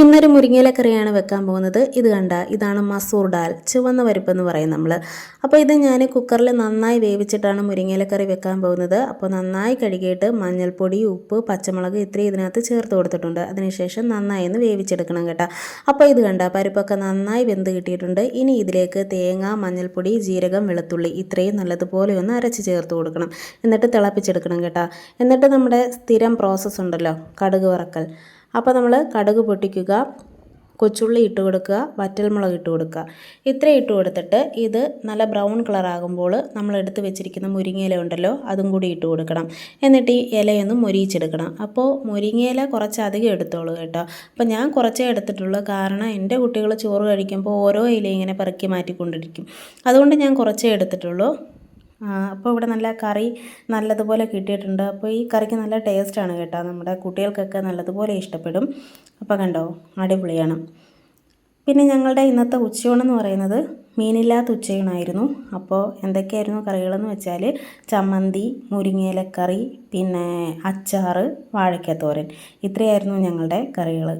ഇന്നൊരു മുരിങ്ങയില കറിയാണ് വെക്കാൻ പോകുന്നത്. ഇത് കണ്ട, ഇതാണ് മസൂർ ഡാൽ, ചുവന്ന പരിപ്പെന്ന് പറയും നമ്മൾ. അപ്പോൾ ഇത് ഞാൻ കുക്കറിൽ നന്നായി വേവിച്ചിട്ടാണ് മുരിങ്ങയില കറി വെക്കാൻ പോകുന്നത്. അപ്പോൾ നന്നായി കഴുകിയിട്ട് മഞ്ഞൾപ്പൊടി, ഉപ്പ്, പച്ചമുളക് ഇത്രയും ഇതിനകത്ത് ചേർത്ത് കൊടുത്തിട്ടുണ്ട്. അതിനുശേഷം നന്നായി ഒന്ന് വേവിച്ചെടുക്കണം കേട്ടോ. അപ്പോൾ ഇത് കണ്ട, പരിപ്പൊക്കെ നന്നായി വെന്ത് കിട്ടിയിട്ടുണ്ട്. ഇനി ഇതിലേക്ക് തേങ്ങ, മഞ്ഞൾപ്പൊടി, ജീരകം, വെളുത്തുള്ളി ഇത്രയും നല്ലതുപോലെ ഒന്ന് അരച്ച് ചേർത്ത് കൊടുക്കണം. എന്നിട്ട് തിളപ്പിച്ചെടുക്കണം കേട്ടോ. എന്നിട്ട് നമ്മുടെ സ്ഥിരം പ്രോസസ്സ് ഉണ്ടല്ലോ, കടുക് വറക്കൽ. അപ്പോൾ നമ്മൾ കടുക് പൊട്ടിക്കുക, കൊച്ചുള്ളി ഇട്ട് കൊടുക്കുക, വറ്റൽമുളക് ഇട്ട് കൊടുക്കുക. ഇത്രയും ഇട്ട് കൊടുത്തിട്ട് ഇത് നല്ല ബ്രൗൺ കളറാകുമ്പോൾ നമ്മൾ എടുത്ത് വെച്ചിരിക്കുന്ന മുരിങ്ങയില ഉണ്ടല്ലോ, അതും കൂടി ഇട്ട് കൊടുക്കണം. എന്നിട്ട് ഈ ഇലയൊന്ന് മൊരിയിച്ചെടുക്കണം. അപ്പോൾ മുരിങ്ങയില കുറച്ചധികം എടുത്തോളൂ കേട്ടോ. അപ്പോൾ ഞാൻ കുറച്ചേ എടുത്തിട്ടുള്ളൂ, കാരണം എൻ്റെ കുട്ടികൾ ചോറ് കഴിക്കുമ്പോൾ ഓരോ ഇല ഇങ്ങനെ പെറുക്കി മാറ്റിക്കൊണ്ടിരിക്കും. അതുകൊണ്ട് ഞാൻ കുറച്ചേ എടുത്തിട്ടുള്ളൂ. അപ്പോൾ ഇവിടെ നല്ല കറി നല്ലതുപോലെ കിട്ടിയിട്ടുണ്ട്. അപ്പോൾ ഈ കറിക്ക് നല്ല ടേസ്റ്റാണ് കേട്ടോ. നമ്മുടെ കുട്ടികൾക്കൊക്കെ നല്ലതുപോലെ ഇഷ്ടപ്പെടും. അപ്പോൾ കണ്ടോ, അടിപൊളിയാണ്. പിന്നെ ഞങ്ങളുടെ ഇന്നത്തെ ഉച്ചയൂണെന്ന് പറയുന്നത് മീനില്ലാത്ത ഉച്ചയൂണായിരുന്നു. അപ്പോൾ എന്തൊക്കെയായിരുന്നു കറികളെന്ന് വെച്ചാൽ ചമ്മന്തി, മുരിങ്ങയിലക്കറി, പിന്നെ അച്ചാർ, വാഴയ്ക്കത്തോരൻ. ഇത്രയായിരുന്നു ഞങ്ങളുടെ കറികൾ.